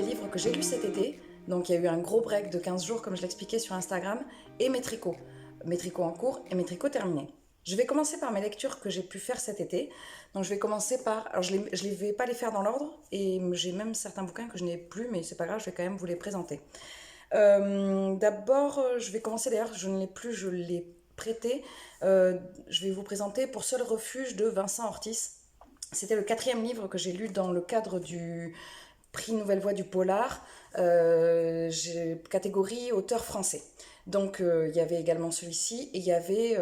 livres que j'ai lus cet été. Donc il y a eu un gros break de 15 jours, comme je l'expliquais sur Instagram, et mes tricots. Mes tricots en cours et mes tricots terminés. Je vais commencer par mes lectures que j'ai pu faire cet été. Donc je vais commencer par... Alors je ne vais pas les faire dans l'ordre, et j'ai même certains bouquins que je n'ai plus, mais c'est pas grave, je vais quand même vous les présenter. D'abord, je vais commencer, d'ailleurs, je ne l'ai plus, je l'ai prêté. Je vais vous présenter Pour seul refuge de Vincent Ortiz. C'était le quatrième livre que j'ai lu dans le cadre du prix Nouvelle Voix du Polar, catégorie auteur français. Donc il y avait également celui-ci, et il y avait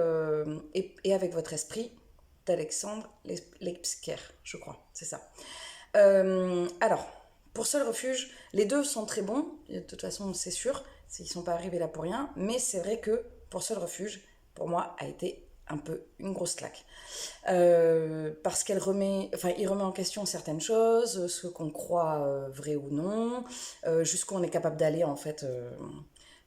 et Avec votre esprit d'Alexandre Lepsker, je crois, c'est ça. Alors, Pour seul refuge, les deux sont très bons, de toute façon c'est sûr, ils ne sont pas arrivés là pour rien, mais c'est vrai que Pour seul refuge, pour moi, a été un peu une grosse claque. Parce il remet en question certaines choses, ce qu'on croit vrai ou non, jusqu'où on est capable d'aller en fait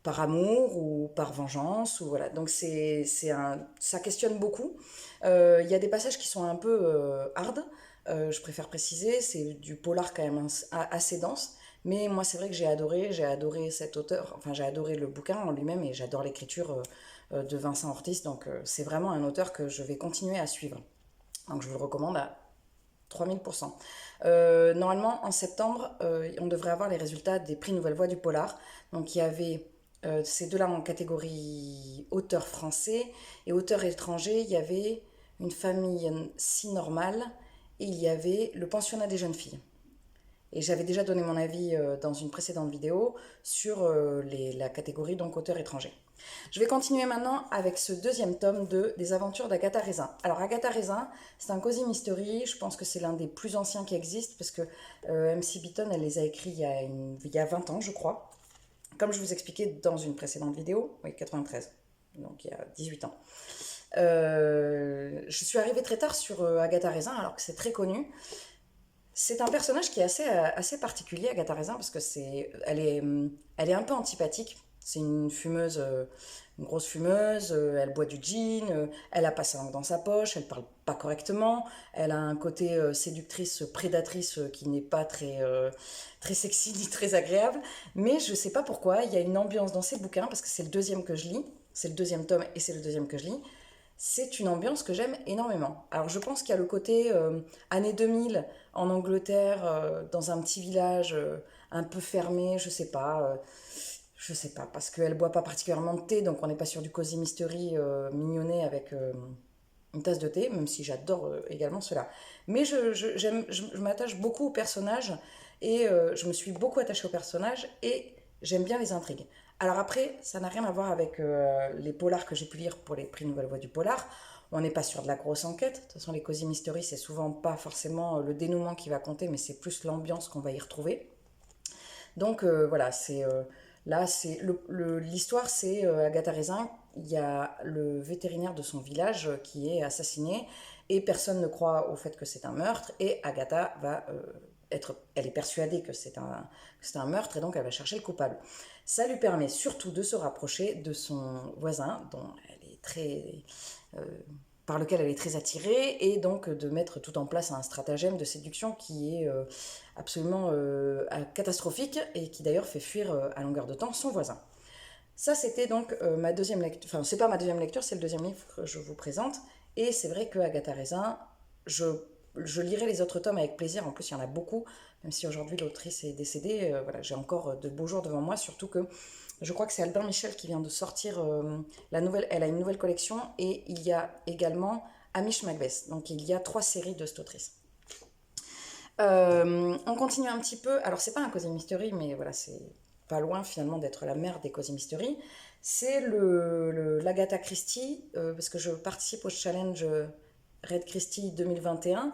par amour ou par vengeance, ou voilà. Donc ça questionne beaucoup. Il y a des passages qui sont un peu hard, je préfère préciser, c'est du polar quand même assez dense. Mais moi, c'est vrai que j'ai adoré cet auteur, enfin, j'ai adoré le bouquin en lui-même, et j'adore l'écriture de Vincent Ortiz. Donc, c'est vraiment un auteur que je vais continuer à suivre. Donc, je vous le recommande à 3000%. Normalement, en septembre, on devrait avoir les résultats des prix Nouvelle Voix du Polar. Donc, il y avait ces deux-là en catégorie auteur français, et auteur étranger, il y avait Une famille si normale, et il y avait Le pensionnat des jeunes filles. Et j'avais déjà donné mon avis dans une précédente vidéo sur la catégorie donc auteur étranger. Je vais continuer maintenant avec ce deuxième tome des aventures d'Agatha Raisin. Alors Agatha Raisin, c'est un cozy mystery, je pense que c'est l'un des plus anciens qui existent, parce que MC Beaton, elle les a écrits il y a 20 ans, je crois. Comme je vous expliquais dans une précédente vidéo, oui, 93, donc il y a 18 ans. Je suis arrivée très tard sur Agatha Raisin, alors que c'est très connu. C'est un personnage qui est assez particulier, Agatha Raisin, parce que elle est un peu antipathique. C'est une fumeuse, une grosse fumeuse, elle boit du gin, elle a pas sa langue dans sa poche, elle parle pas correctement, elle a un côté séductrice, prédatrice qui n'est pas très sexy ni très agréable. Mais je sais pas pourquoi, il y a une ambiance dans ces bouquins, parce que c'est le deuxième que je lis, c'est le deuxième tome et c'est le deuxième que je lis. C'est une ambiance que j'aime énormément. Alors je pense qu'il y a le côté années 2000 en Angleterre, dans un petit village un peu fermé, je sais pas, parce qu'elle boit pas particulièrement de thé, donc on n'est pas sur du cozy mystery mignonné avec une tasse de thé, même si j'adore également cela. Mais je m'attache beaucoup au personnage, et je me suis beaucoup attachée au personnage, et j'aime bien les intrigues. Alors après, ça n'a rien à voir avec les polars que j'ai pu lire pour les prix Nouvelle Voix du Polar. On n'est pas sur de la grosse enquête. De toute façon, les cozy mystery, c'est souvent pas forcément le dénouement qui va compter, mais c'est plus l'ambiance qu'on va y retrouver. Donc voilà, l'histoire, c'est Agatha Raisin. Il y a le vétérinaire de son village qui est assassiné, et personne ne croit au fait que c'est un meurtre, et Agatha elle est persuadée que c'est un meurtre, et donc elle va chercher le coupable. Ça lui permet surtout de se rapprocher de son voisin, euh, par lequel elle est très attirée, et donc de mettre tout en place un stratagème de séduction qui est absolument catastrophique, et qui d'ailleurs fait fuir à longueur de temps son voisin. Ça, c'était donc ma deuxième lecture. Enfin, c'est pas ma deuxième lecture, c'est le deuxième livre que je vous présente. Et c'est vrai que Agatha Raisin, je, je lirai les autres tomes avec plaisir. En plus, il y en a beaucoup. Même si aujourd'hui l'autrice est décédée, voilà, j'ai encore de beaux jours devant moi. Surtout que je crois que c'est Albin Michel qui vient de sortir la nouvelle. Elle a une nouvelle collection, et il y a également Hamish Macbeth. Donc il y a 3 séries de cette autrice. On continue un petit peu. Alors, c'est pas un cozy mystery, mais voilà, c'est pas loin finalement d'être la mère des cozy mystery. C'est l'Agatha Christie, parce que je participe au challenge Red Christie 2021,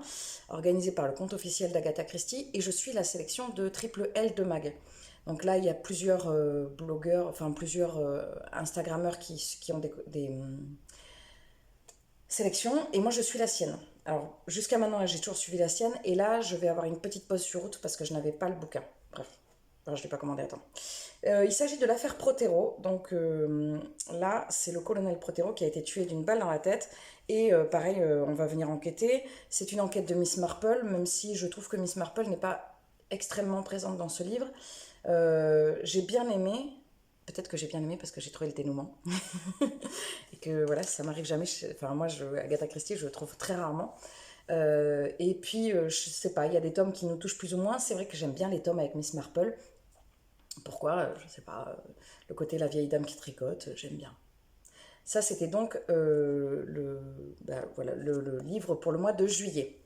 organisé par le compte officiel d'Agatha Christie, et je suis la sélection de Triple L de Mag. Donc là, il y a plusieurs blogueurs, enfin plusieurs Instagrammeurs qui ont des sélection, et moi je suis la sienne. Alors jusqu'à maintenant j'ai toujours suivi la sienne, et là je vais avoir une petite pause sur route parce que je n'avais pas le bouquin. Bref, enfin, je ne l'ai pas commandé, attends. Il s'agit de l'affaire Protero. Donc là c'est le colonel Protero qui a été tué d'une balle dans la tête, et pareil, on va venir enquêter. C'est une enquête de Miss Marple, même si je trouve que Miss Marple n'est pas extrêmement présente dans ce livre. J'ai bien aimé, peut-être que j'ai bien aimé parce que j'ai trouvé le dénouement. Et que voilà, ça m'arrive jamais. Enfin, moi, Agatha Christie, je le trouve très rarement. Et puis, je sais pas, il y a des tomes qui nous touchent plus ou moins. C'est vrai que j'aime bien les tomes avec Miss Marple. Pourquoi? Je sais pas. Le côté la vieille dame qui tricote, j'aime bien. Ça, c'était donc voilà, le livre pour le mois de juillet.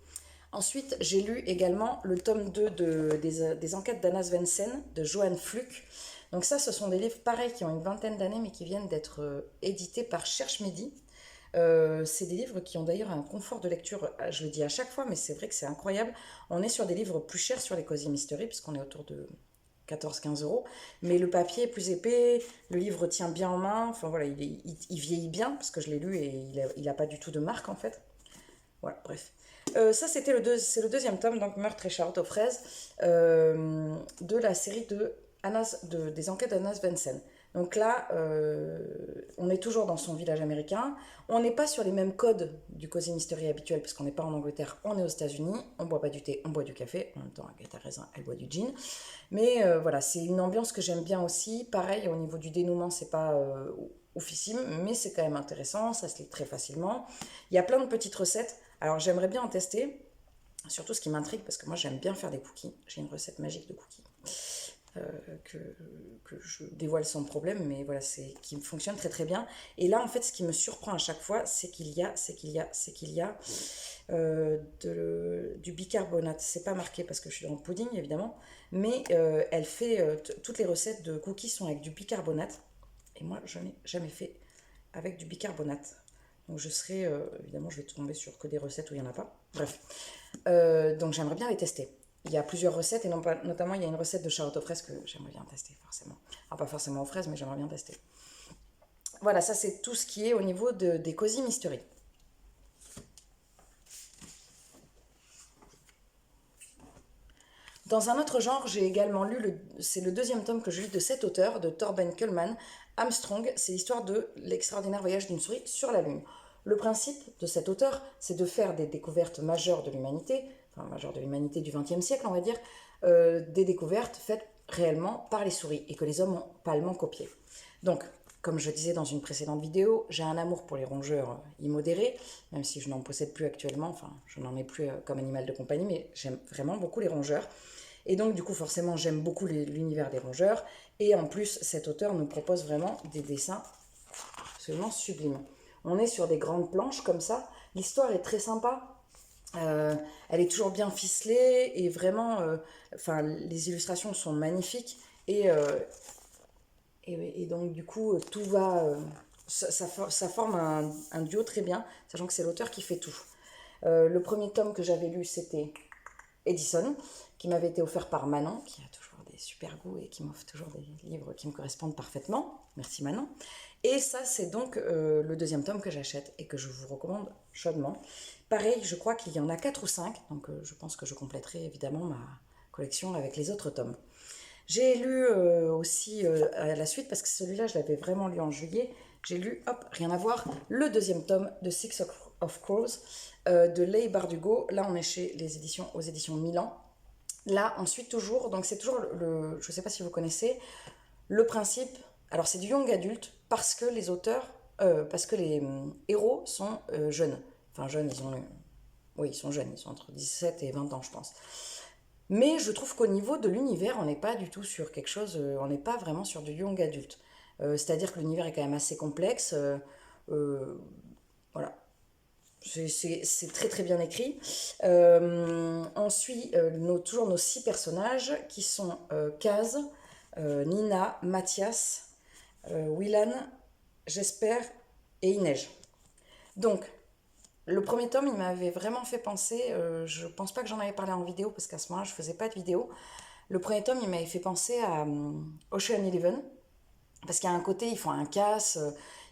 Ensuite, j'ai lu également le tome 2 des enquêtes d'Anna Svensson de Johan Fluck. Donc ça, ce sont des livres pareils qui ont une vingtaine d'années mais qui viennent d'être édités par Cherche Midi. C'est des livres qui ont d'ailleurs un confort de lecture, je le dis à chaque fois, mais c'est vrai que c'est incroyable. On est sur des livres plus chers sur les Cozy Mystery, puisqu'on est autour de 14-15 euros. Mais le papier est plus épais, le livre tient bien en main, enfin voilà, il vieillit bien, parce que je l'ai lu et il a pas du tout de marque en fait. Voilà, bref. Ça, c'est le deuxième tome, donc Meurtre et Charlotte aux fraises, de la série des enquêtes d'Anna Svensson. Donc là, on est toujours dans son village américain. On n'est pas sur les mêmes codes du Cozy Mystery habituel, parce qu'on n'est pas en Angleterre, on est aux États-Unis. On boit pas du thé, on boit du café. En même temps, Agatha Raisin, elle boit du gin. Mais voilà, c'est une ambiance que j'aime bien aussi. Pareil, au niveau du dénouement, c'est pas oufissime, mais c'est quand même intéressant. Ça se lit très facilement. Il y a plein de petites recettes. Alors j'aimerais bien en tester. Surtout ce qui m'intrigue, parce que moi j'aime bien faire des cookies. J'ai une recette magique de cookies. euh, que, que je dévoile sans problème, mais voilà, c'est qui fonctionne très très bien. Et là, en fait, ce qui me surprend à chaque fois, c'est qu'il y a du bicarbonate. C'est pas marqué parce que je suis dans le pudding, évidemment, mais elle fait toutes les recettes de cookies sont avec du bicarbonate. Et moi, je n'ai jamais fait avec du bicarbonate. Donc je serai, évidemment, je vais tomber sur que des recettes où il n'y en a pas. Bref. Donc j'aimerais bien les tester. Il y a plusieurs recettes et notamment il y a une recette de Charlotte aux fraises que j'aimerais bien tester forcément. Ah, pas forcément aux fraises, mais j'aimerais bien tester. Voilà, ça c'est tout ce qui est au niveau des Cozy Mystery. Dans un autre genre, j'ai également lu, c'est le deuxième tome que je lis de cet auteur, de Torben Kuhlmann, Armstrong. C'est l'histoire de l'extraordinaire voyage d'une souris sur la Lune. Le principe de cet auteur, c'est de faire des découvertes majeures de l'humanité, enfin majeures de l'humanité du XXe siècle, on va dire, des découvertes faites réellement par les souris et que les hommes ont palement copiées. Donc, comme je disais dans une précédente vidéo, j'ai un amour pour les rongeurs immodérés, même si je n'en possède plus actuellement, enfin je n'en ai plus comme animal de compagnie, mais j'aime vraiment beaucoup les rongeurs. Et donc, du coup, forcément, j'aime beaucoup l'univers des rongeurs. Et en plus, cet auteur nous propose vraiment des dessins absolument sublimes. On est sur des grandes planches comme ça. L'histoire est très sympa. Elle est toujours bien ficelée et vraiment, enfin, les illustrations sont magnifiques. Et donc, du coup, tout va. Ça forme un duo très bien, sachant que c'est l'auteur qui fait tout. Le premier tome que j'avais lu, c'était Edison, qui m'avait été offert par Manon, qui a toujours des super goûts et qui m'offre toujours des livres qui me correspondent parfaitement. Merci Manon. Et ça, c'est donc le deuxième tome que j'achète et que je vous recommande chaudement. Pareil, je crois qu'il y en a 4 ou 5, donc je pense que je compléterai évidemment ma collection avec les autres tomes. J'ai lu aussi à la suite, parce que celui-là, je l'avais vraiment lu en juillet, j'ai lu, hop, rien à voir, le deuxième tome de Six of Crows de Leigh Bardugo. Là, on est aux éditions Milan. Là, ensuite, toujours, donc c'est toujours je ne sais pas si vous connaissez, le principe, alors c'est du young adulte, parce que parce que les héros sont jeunes. Enfin, jeunes, oui, ils sont jeunes, ils sont entre 17 et 20 ans, je pense. Mais je trouve qu'au niveau de l'univers, on n'est pas du tout sur quelque chose, on n'est pas vraiment sur du young adulte. C'est-à-dire que l'univers est quand même assez complexe. Voilà, c'est très très bien écrit. On suit toujours nos 6 personnages qui sont Kaz, Nina, Mathias, Willan, Jesper et Inej. Donc, le premier tome, il m'avait vraiment fait penser, je pense pas que j'en avais parlé en vidéo parce qu'à ce moment-là, je faisais pas de vidéo. Le premier tome, il m'avait fait penser à Ocean Eleven, parce qu'il y a un côté, ils font un casse,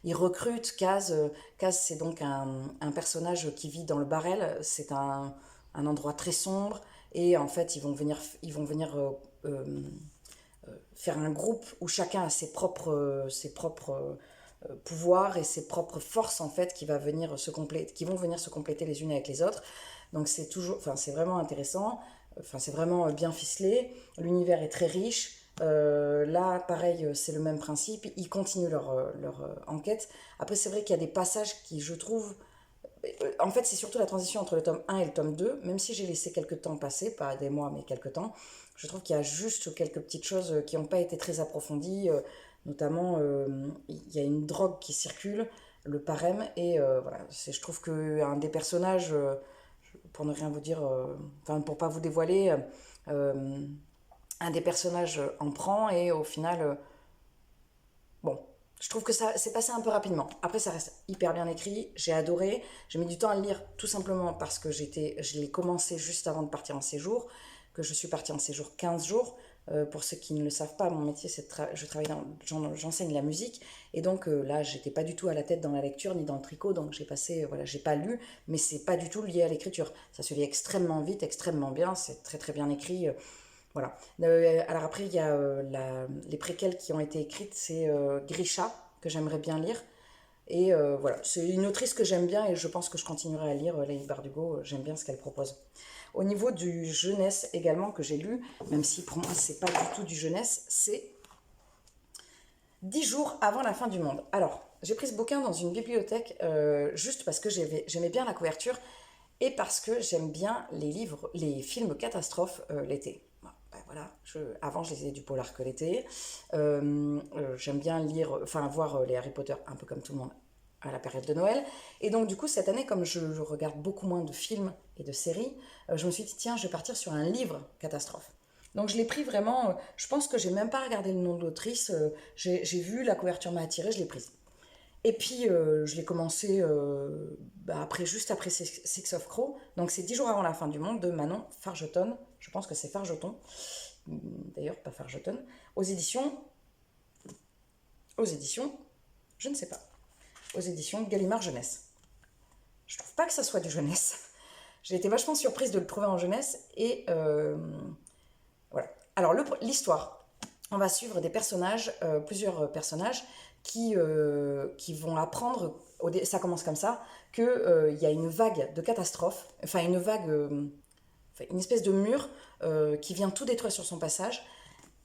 ils recrutent Kaz. Kaz, c'est donc un personnage qui vit dans le Barrel. C'est un endroit très sombre. Et en fait, ils vont venir faire un groupe où chacun a ses propres pouvoirs et ses propres forces en fait qui vont venir se compléter les unes avec les autres. Donc c'est toujours, enfin c'est vraiment intéressant. Enfin, c'est vraiment bien ficelé. L'univers est très riche. Là, pareil, c'est le même principe. Ils continuent leur enquête. Après, c'est vrai qu'il y a des passages qui, je trouve, en fait, c'est surtout la transition entre le tome 1 et le tome 2, même si j'ai laissé quelques temps passer, pas des mois, mais quelques temps, je trouve qu'il y a juste quelques petites choses qui n'ont pas été très approfondies, notamment il y a une drogue qui circule, le parème, et voilà, je trouve qu'un des personnages, pour ne rien vous dire, enfin pour pas vous dévoiler, euh, un des personnages en prend, et au final, bon, je trouve que ça s'est passé un peu rapidement. Après, ça reste hyper bien écrit. J'ai adoré. J'ai mis du temps à le lire tout simplement parce que je l'ai commencé juste avant de partir en séjour, que je suis partie en séjour 15 jours. Pour ceux qui ne le savent pas, mon métier, c'est je travaille j'enseigne la musique. Et donc là, j'étais pas du tout à la tête dans la lecture ni dans le tricot. Donc j'ai passé, voilà, j'ai pas lu, mais c'est pas du tout lié à l'écriture. Ça se lit extrêmement vite, extrêmement bien. C'est très très bien écrit. Voilà. Alors après, il y a les préquelles qui ont été écrites, c'est Grisha, que j'aimerais bien lire. Et voilà, c'est une autrice que j'aime bien et je pense que je continuerai à lire, Leigh Bardugo, j'aime bien ce qu'elle propose. Au niveau du jeunesse également que j'ai lu, même si pour moi c'est pas du tout du jeunesse, c'est 10 jours avant la fin du monde. Alors, j'ai pris ce bouquin dans une bibliothèque juste parce que j'aimais bien la couverture et parce que j'aime bien les films catastrophes l'été. Bon, ben voilà, avant je lisais du polar que l'été. J'aime bien lire, enfin voir les Harry Potter un peu comme tout le monde à la période de Noël. Et donc du coup cette année, comme je regarde beaucoup moins de films et de séries, je me suis dit tiens, je vais partir sur un livre catastrophe. Donc je l'ai pris vraiment, je pense que j'ai même pas regardé le nom de l'autrice, j'ai vu, la couverture m'a attirée, je l'ai prise. Et puis je l'ai commencé après, juste après Six of Crow, donc c'est 10 jours avant la fin du monde de Manon Fargeton, je pense que c'est Fargeton, d'ailleurs pas Fargeton, aux éditions, aux éditions, je ne sais pas, aux éditions Gallimard Jeunesse. Je trouve pas que ça soit du jeunesse. J'ai été vachement surprise de le trouver en jeunesse et voilà. Alors, l'histoire. On va suivre des personnages, plusieurs personnages qui vont apprendre, ça commence comme ça, qu'il y a une vague de catastrophe, enfin une vague, enfin, une espèce de mur qui vient tout détruire sur son passage,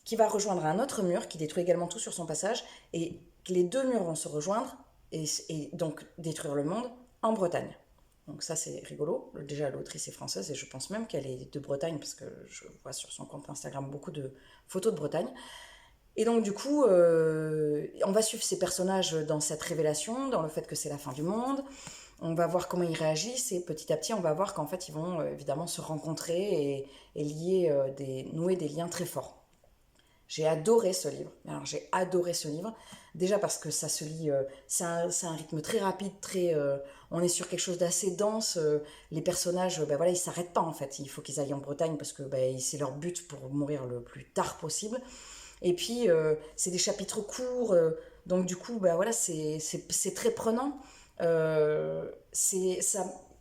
qui va rejoindre un autre mur qui détruit également tout sur son passage, et les deux murs vont se rejoindre et donc détruire le monde en Bretagne. Donc ça c'est rigolo. Déjà l'autrice est française et je pense même qu'elle est de Bretagne parce que je vois sur son compte Instagram beaucoup de photos de Bretagne. Et donc du coup, on va suivre ces personnages dans cette révélation, dans le fait que c'est la fin du monde. On va voir comment ils réagissent et petit à petit, on va voir qu'en fait, ils vont évidemment se rencontrer et nouer des liens très forts. J'ai adoré ce livre. Alors j'ai adoré ce livre. Déjà parce que ça se lit, c'est un rythme très rapide, on est sur quelque chose d'assez dense. Les personnages, ben voilà, ils s'arrêtent pas en fait. Il faut qu'ils aillent en Bretagne parce que ben, c'est leur but pour mourir le plus tard possible. Et puis c'est des chapitres courts, donc du coup, ben voilà, c'est très prenant.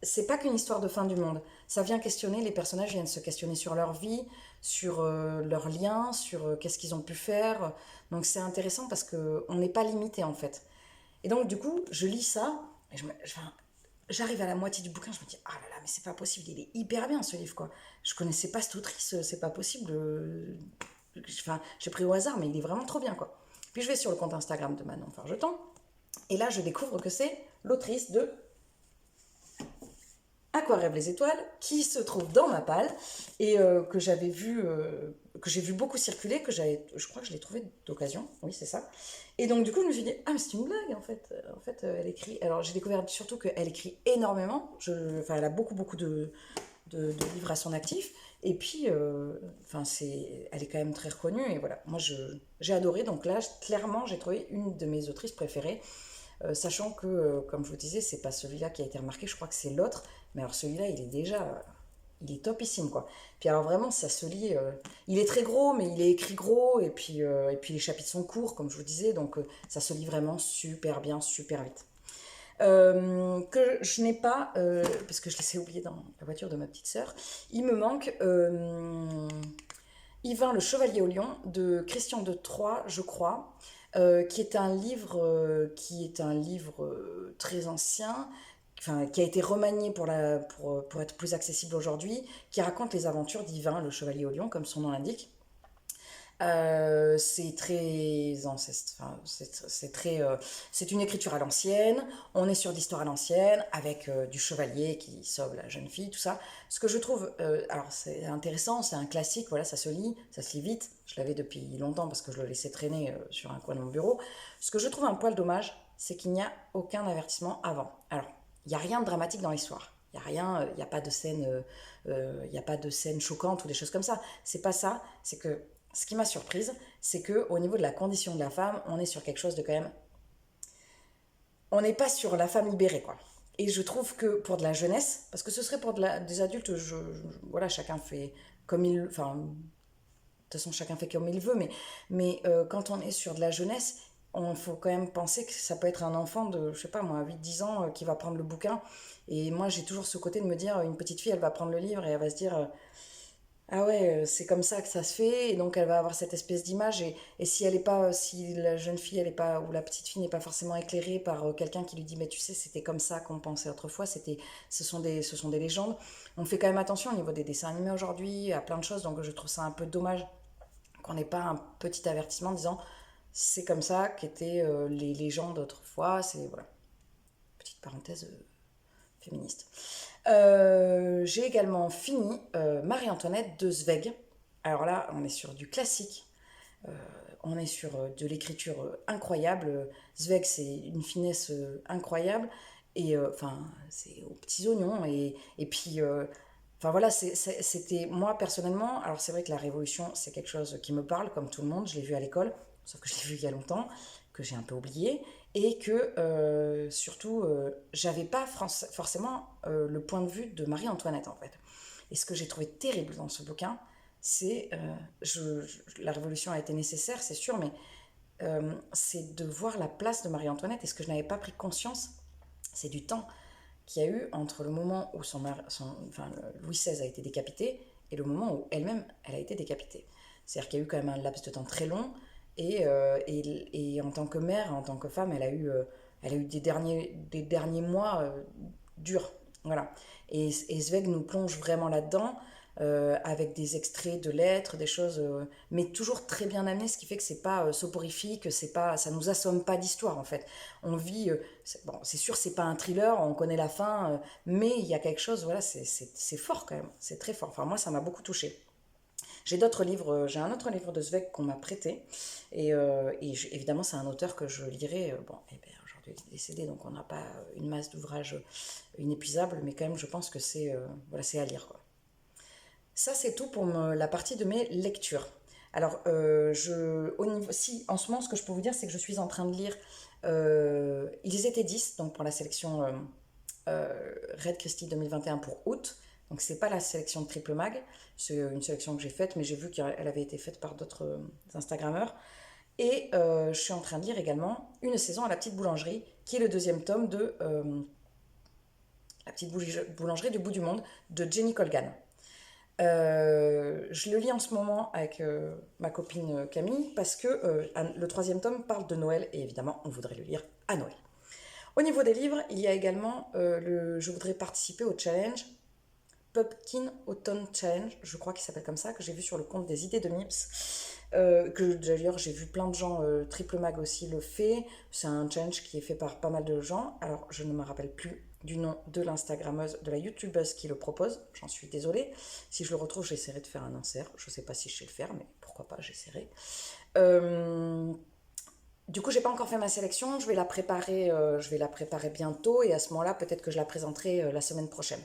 C'est pas qu'une histoire de fin du monde. Ça vient questionner, les personnages viennent se questionner sur leur vie, sur leurs liens, sur qu'est-ce qu'ils ont pu faire. Donc c'est intéressant parce qu'on n'est pas limité en fait. Et donc du coup, je lis ça, et enfin, j'arrive à la moitié du bouquin, je me dis, ah là là, mais c'est pas possible, il est hyper bien ce livre quoi. Je connaissais pas cette autrice, c'est pas possible. Enfin, j'ai pris au hasard, mais il est vraiment trop bien quoi. Puis je vais sur le compte Instagram de Manon Fargeton, et là je découvre que c'est l'autrice de À quoi rêvent les étoiles, qui se trouve dans ma palle et que j'ai vu beaucoup circuler, je crois que je l'ai trouvé d'occasion, oui c'est ça. Et donc du coup je me suis dit ah mais c'est une blague en fait. En fait elle écrit, alors j'ai découvert surtout qu'elle écrit énormément, enfin elle a beaucoup beaucoup de livres à son actif et puis enfin elle est quand même très reconnue et voilà moi j'ai adoré donc là clairement j'ai trouvé une de mes autrices préférées. Sachant que, comme je vous disais, c'est pas celui-là qui a été remarqué, je crois que c'est l'autre. Mais alors celui-là, il est topissime quoi. Puis alors vraiment, ça se lit. Il est très gros, mais il est écrit gros. Et puis les chapitres sont courts, comme je vous disais, donc ça se lit vraiment super bien, super vite. Que je n'ai pas, parce que je l'ai oublié dans la voiture de ma petite sœur, il me manque Yvain le Chevalier au Lion de Christian de Troyes, je crois, qui est un livre très ancien, enfin, qui a été remanié pour être plus accessible aujourd'hui, qui raconte les aventures d'Yvain, le chevalier au lion, comme son nom l'indique. C'est très enfin, c'est une écriture à l'ancienne. On est sur l'histoire à l'ancienne avec du chevalier qui sauve la jeune fille, tout ça. Ce que je trouve, alors c'est intéressant, c'est un classique, voilà, ça se lit vite. Je l'avais depuis longtemps parce que je le laissais traîner sur un coin de mon bureau. Ce que je trouve un poil dommage, c'est qu'il n'y a aucun avertissement avant. Alors, il n'y a rien de dramatique dans l'histoire. Il n'y a rien, il n'y a pas de scène, il n'y a pas de scène choquante ou des choses comme ça. C'est pas ça. C'est que ce qui m'a surprise, c'est que au niveau de la condition de la femme, on est sur quelque chose de quand même. On n'est pas sur la femme libérée, quoi. Et je trouve que pour de la jeunesse, parce que ce serait pour des adultes, voilà, chacun fait comme il, enfin, de toute façon, chacun fait comme il veut, mais quand on est sur de la jeunesse, il faut quand même penser que ça peut être un enfant de, je sais pas moi, 8 10 ans qui va prendre le bouquin. Et moi, j'ai toujours ce côté de me dire, une petite fille, elle va prendre le livre et elle va se dire, ah ouais, c'est comme ça que ça se fait, et donc elle va avoir cette espèce d'image, et si elle est pas, si la jeune fille, elle est pas, ou la petite fille n'est pas forcément éclairée par quelqu'un qui lui dit, mais tu sais, c'était comme ça qu'on pensait autrefois, ce sont des légendes. On fait quand même attention au niveau des dessins animés aujourd'hui, à plein de choses, donc je trouve ça un peu dommage qu'on n'ait pas un petit avertissement disant, c'est comme ça qu'étaient les légendes autrefois, c'est, voilà, petite parenthèse féministe. J'ai également fini Marie-Antoinette de Zweig. Alors là, on est sur du classique. Euh, on est sur de l'écriture incroyable. Zweig, c'est une finesse incroyable. Et enfin, c'est aux petits oignons. Et puis, enfin voilà, c'était moi personnellement. Alors c'est vrai que la Révolution, c'est quelque chose qui me parle, comme tout le monde. Je l'ai vu à l'école, sauf que je l'ai vu il y a longtemps, que j'ai un peu oublié. Et que surtout, j'avais pas forcément le point de vue de Marie-Antoinette en fait. Et ce que j'ai trouvé terrible dans ce bouquin, c'est la révolution a été nécessaire, c'est sûr, mais c'est de voir la place de Marie-Antoinette. Et ce que je n'avais pas pris conscience, c'est du temps qu'il y a eu entre le moment où enfin, Louis XVI a été décapité et le moment où elle-même, elle a été décapitée. C'est-à-dire qu'il y a eu quand même un laps de temps très long, et en tant que mère, en tant que femme, elle a eu des derniers mois durs. Voilà. Et Zweig nous plonge vraiment là-dedans, avec des extraits de lettres, des choses, mais toujours très bien amenées, ce qui fait que c'est pas soporifique, c'est pas, ça nous assomme pas d'histoire en fait. On vit, bon, c'est sûr, c'est pas un thriller, on connaît la fin, mais il y a quelque chose, voilà, c'est fort quand même, c'est très fort. Enfin, moi, ça m'a beaucoup touchée. J'ai d'autres livres, j'ai un autre livre de Zweig qu'on m'a prêté, évidemment, c'est un auteur que je lirai, bon, eh bien, aujourd'hui il est décédé, donc on n'a pas une masse d'ouvrages inépuisables, mais quand même, je pense que voilà, c'est à lire, quoi. Ça, c'est tout pour la partie de mes lectures. Alors, si, en ce moment, ce que je peux vous dire, c'est que je suis en train de lire Ils étaient 10, donc pour la sélection Red Christie 2021 pour août. Donc, c'est pas la sélection de Triple Mag, c'est une sélection que j'ai faite, mais j'ai vu qu'elle avait été faite par d'autres Instagrammeurs. Et je suis en train de lire également Une saison à la petite boulangerie, qui est le deuxième tome de La petite boulangerie du bout du monde de Jenny Colgan. Je le lis en ce moment avec ma copine Camille parce que le troisième tome parle de Noël et évidemment on voudrait le lire à Noël. Au niveau des livres, il y a également je voudrais participer au challenge Pumpkin Autumn Challenge, je crois qu'il s'appelle comme ça, que j'ai vu sur le compte des idées de Mips. Que d'ailleurs j'ai vu plein de gens, Triple Mag aussi le fait. C'est un challenge qui est fait par pas mal de gens. Alors je ne me rappelle plus du nom de l'Instagrammeuse, de la YouTubeuse qui le propose. J'en suis désolée. Si je le retrouve, j'essaierai de faire un insert. Je ne sais pas si je sais le faire, mais pourquoi pas, j'essaierai. Du coup, j'ai pas encore fait ma sélection. Je vais la préparer bientôt et à ce moment-là, peut-être que je la présenterai la semaine prochaine.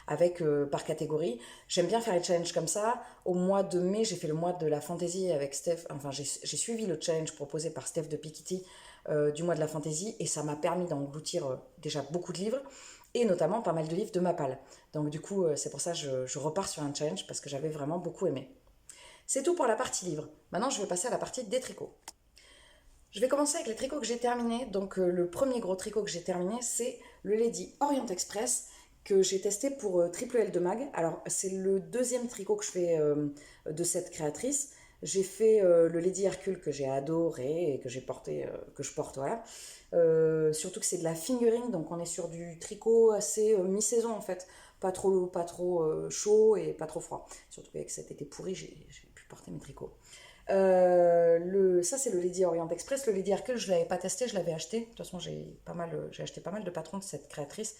Avec par catégorie. J'aime bien faire les challenges comme ça. Au mois de mai, j'ai fait le mois de la fantasy avec Steph. Enfin, j'ai suivi le challenge proposé par Steph de Piketty du mois de la fantasy et ça m'a permis d'engloutir déjà beaucoup de livres et notamment pas mal de livres de Mapal. Donc du coup, c'est pour ça que je repars sur un challenge parce que j'avais vraiment beaucoup aimé. C'est tout pour la partie livre. Maintenant, je vais passer à la partie des tricots. Je vais commencer avec les tricots que j'ai terminés. Donc le premier gros tricot que j'ai terminé, c'est le Lady Orient Express que j'ai testé pour Triple L de Mag. Alors c'est le deuxième tricot que je fais de cette créatrice. J'ai fait le Lady Hercule que j'ai adoré et que j'ai porté, que je porte, voilà. Surtout que c'est de la fingering, donc on est sur du tricot assez mi-saison en fait. Pas trop chaud et pas trop froid. Surtout qu'avec cet été pourri, j'ai pu porter mes tricots. Ça, c'est le Lady Orient Express. Le Lady Hercule, je ne l'avais pas testé, je l'avais acheté. De toute façon, j'ai acheté pas mal de patrons de cette créatrice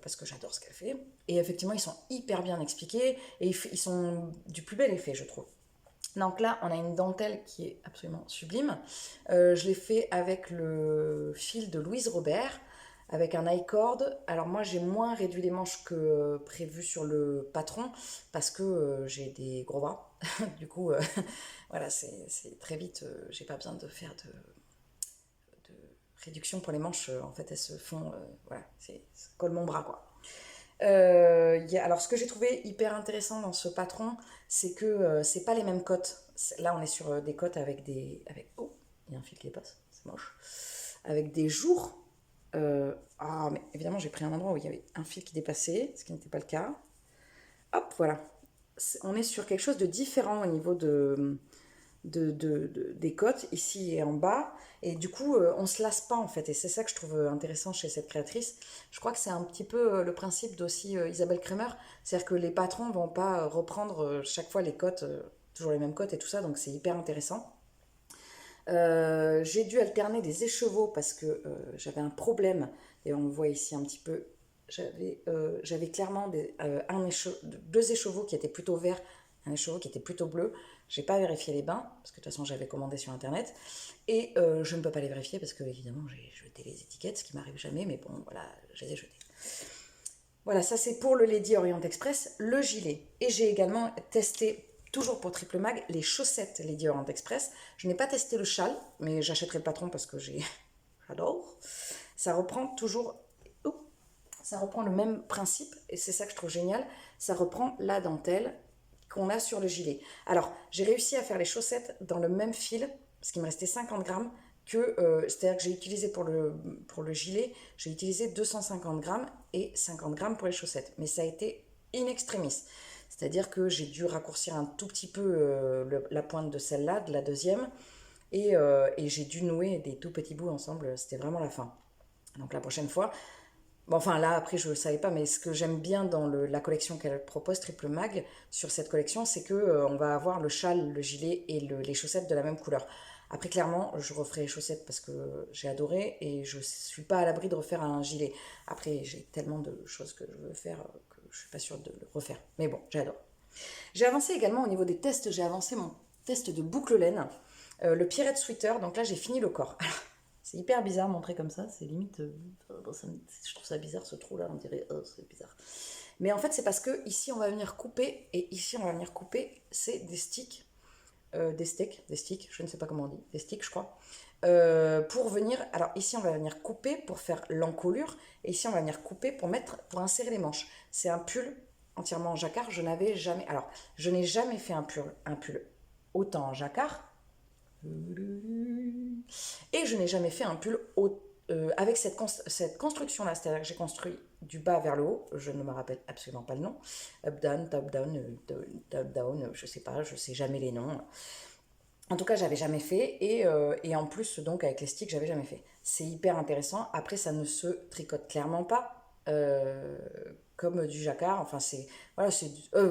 parce que j'adore ce qu'elle fait. Et effectivement, ils sont hyper bien expliqués et ils sont du plus bel effet, je trouve. Donc là, on a une dentelle qui est absolument sublime. Je l'ai fait avec le fil de Louise Robert, avec un I-cord. Alors moi, j'ai moins réduit les manches que prévu sur le patron, parce que j'ai des gros bras. Du coup, voilà, c'est très vite, j'ai pas besoin de faire de réduction pour les manches. En fait, elles se font, voilà, ça colle mon bras, quoi. Alors, ce que j'ai trouvé hyper intéressant dans ce patron, c'est que c'est pas les mêmes cotes. Là, on est sur des cotes avec des. Oh, il y a un fil qui dépasse, c'est moche. Avec des jours. Mais évidemment, j'ai pris un endroit où il y avait un fil qui dépassait, ce qui n'était pas le cas. Hop, voilà. On est sur quelque chose de différent au niveau des côtes, ici et en bas. Et du coup, on se lasse pas en fait. Et c'est ça que je trouve intéressant chez cette créatrice. Je crois que c'est un petit peu le principe d'aussi Isabelle Kremer. C'est-à-dire que les patrons vont pas reprendre chaque fois les côtes, toujours les mêmes côtes et tout ça. Donc c'est hyper intéressant. J'ai dû alterner des écheveaux parce que j'avais un problème. Et on voit ici un petit peu. J'avais clairement deux écheveaux qui étaient plutôt verts, un écheveau qui était plutôt bleu. J'ai pas vérifié les bains parce que de toute façon j'avais commandé sur internet et je ne peux pas les vérifier parce que évidemment j'ai jeté les étiquettes, ce qui m'arrive jamais, mais bon voilà, je les ai jetées. Voilà, ça c'est pour le Lady Orient Express, le gilet. Et j'ai également testé, toujours pour Triple Mag, les chaussettes Lady Orient Express. Je n'ai pas testé le châle, mais j'achèterai le patron parce que j'adore. Ça reprend toujours, ça reprend le même principe et c'est ça que je trouve génial. Ça reprend la dentelle qu'on a sur le gilet. Alors, j'ai réussi à faire les chaussettes dans le même fil, parce qu'il me restait 50 grammes, c'est-à-dire que j'ai utilisé pour le gilet, j'ai utilisé 250 grammes et 50 grammes pour les chaussettes. Mais ça a été in extremis. C'est-à-dire que j'ai dû raccourcir un tout petit peu la pointe de celle-là, de la deuxième, et j'ai dû nouer des tout petits bouts ensemble. C'était vraiment la fin. Donc la prochaine fois, bon, enfin là après je ne savais pas, mais ce que j'aime bien dans la collection qu'elle propose, Triple Mag, sur cette collection, c'est que on va avoir le châle, le gilet et les chaussettes de la même couleur. Après clairement, je referai les chaussettes parce que j'ai adoré et je suis pas à l'abri de refaire un gilet. Après j'ai tellement de choses que je veux faire que je suis pas sûre de le refaire. Mais bon, j'adore. J'ai avancé également au niveau des tests, j'ai avancé mon test de boucle laine, le Pierrette Sweater, donc là j'ai fini le corps. C'est hyper bizarre montré comme ça, c'est limite. Je trouve ça bizarre ce trou là, on dirait. Oh, c'est bizarre. Mais en fait, c'est parce que ici on va venir couper, et ici on va venir couper, c'est des sticks, des sticks, je ne sais pas comment on dit, des sticks, je crois. Pour venir. Alors ici on va venir couper pour faire l'encolure, et ici on va venir couper pour insérer les manches. C'est un pull entièrement en jacquard, je n'avais jamais. Alors, je n'ai jamais fait un pull autant en jacquard. Et je n'ai jamais fait un pull avec cette construction-là, c'est-à-dire que j'ai construit du bas vers le haut, je ne me rappelle absolument pas le nom, up down, top down, je sais pas, je sais jamais les noms. En tout cas, j'avais jamais fait et en plus donc avec les sticks, j'avais jamais fait. C'est hyper intéressant. Après, ça ne se tricote clairement pas comme du jacquard. Enfin, c'est voilà,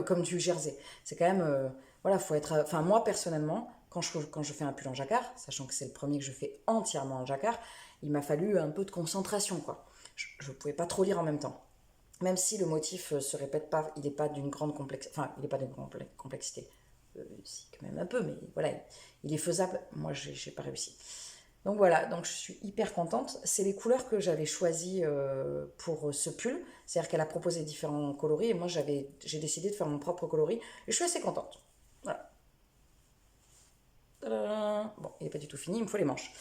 comme du jersey. C'est quand même voilà, faut être. Enfin, moi personnellement, quand je fais un pull en jacquard, sachant que c'est le premier que je fais entièrement en jacquard, il m'a fallu un peu de concentration quoi. Je pouvais pas trop lire en même temps. Même si le motif se répète pas, il n'est pas d'une grande complexité. Enfin, il n'est pas d'une grande complexité. Si, quand même un peu, mais voilà, il est faisable. Moi, j'ai pas réussi. Donc voilà, donc je suis hyper contente. C'est les couleurs que j'avais choisies pour ce pull. C'est-à-dire qu'elle a proposé différents coloris et moi j'ai décidé de faire mon propre coloris et je suis assez contente. Voilà. Tadam. Bon, il n'est pas du tout fini, il me faut les manches.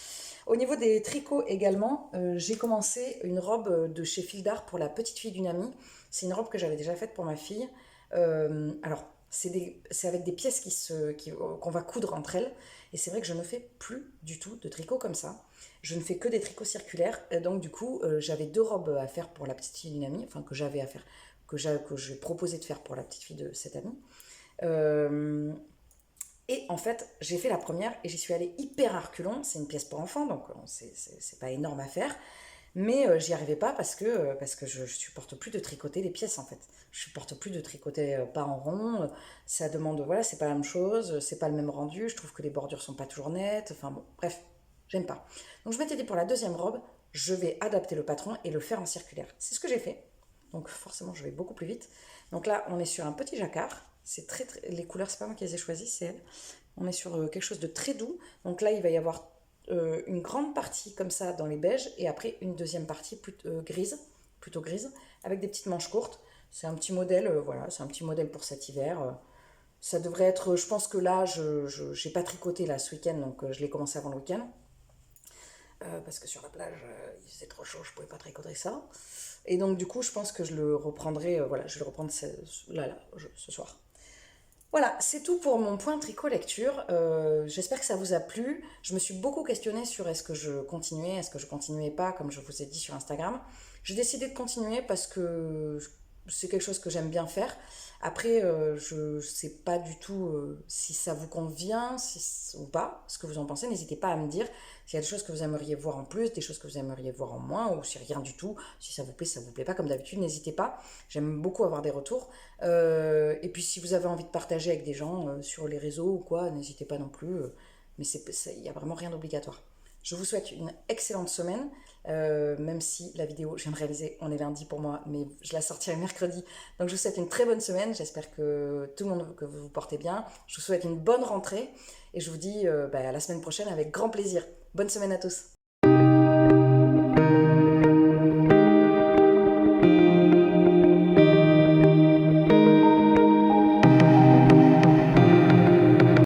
Au niveau des tricots également, j'ai commencé une robe de chez Fil d'Art pour la petite fille d'une amie. C'est une robe que j'avais déjà faite pour ma fille. Alors, c'est avec des pièces qu'on va coudre entre elles. Et c'est vrai que je ne fais plus du tout de tricot comme ça. Je ne fais que des tricots circulaires. Et donc, du coup, j'avais deux robes à faire pour la petite fille d'une amie. Enfin, que j'avais à faire, que j'ai proposé de faire pour la petite fille de cette amie. Euh, Et en fait, j'ai fait la première et j'y suis allée hyper à reculons. C'est une pièce pour enfants, donc c'est pas énorme à faire. Mais j'y arrivais pas parce que je supporte plus de tricoter les pièces en fait. Je supporte plus de tricoter pas en rond. Ça demande, voilà, c'est pas la même chose, c'est pas le même rendu. Je trouve que les bordures sont pas toujours nettes. Enfin bon, bref, j'aime pas. Donc je m'étais dit pour la deuxième robe, je vais adapter le patron et le faire en circulaire. C'est ce que j'ai fait. Donc forcément, je vais beaucoup plus vite. Donc là, on est sur un petit jacquard. C'est les couleurs, c'est pas moi qui les ai choisies, c'est elle. On est sur quelque chose de très doux. Donc là, il va y avoir une grande partie comme ça dans les beiges et après une deuxième partie plutôt grise, avec des petites manches courtes. C'est un petit modèle, voilà, c'est un petit modèle pour cet hiver. Ça devrait être, je pense que là, je n'ai pas tricoté là ce week-end, donc je l'ai commencé avant le week-end. Parce que sur la plage, il faisait trop chaud, je pouvais pas tricoter ça. Et donc du coup, je pense que je le reprendrai, voilà, je vais le reprendre ce soir. Voilà, c'est tout pour mon point tricot lecture. J'espère que ça vous a plu. Je me suis beaucoup questionnée sur est-ce que je continuais pas, comme je vous ai dit sur Instagram. J'ai décidé de continuer parce que c'est quelque chose que j'aime bien faire. Après, je ne sais pas du tout si ça vous convient ou pas, ce que vous en pensez. N'hésitez pas à me dire s'il y a des choses que vous aimeriez voir en plus, des choses que vous aimeriez voir en moins, ou si rien du tout. Si ça vous plaît pas, comme d'habitude, n'hésitez pas. J'aime beaucoup avoir des retours. Et puis si vous avez envie de partager avec des gens sur les réseaux ou quoi, n'hésitez pas non plus. Mais il n'y a vraiment rien d'obligatoire. Je vous souhaite une excellente semaine, même si la vidéo, je viens de réaliser, on est lundi pour moi, mais je la sortirai mercredi. Donc je vous souhaite une très bonne semaine, j'espère que tout le monde, que vous vous portez bien. Je vous souhaite une bonne rentrée et je vous dis à la semaine prochaine avec grand plaisir. Bonne semaine à tous.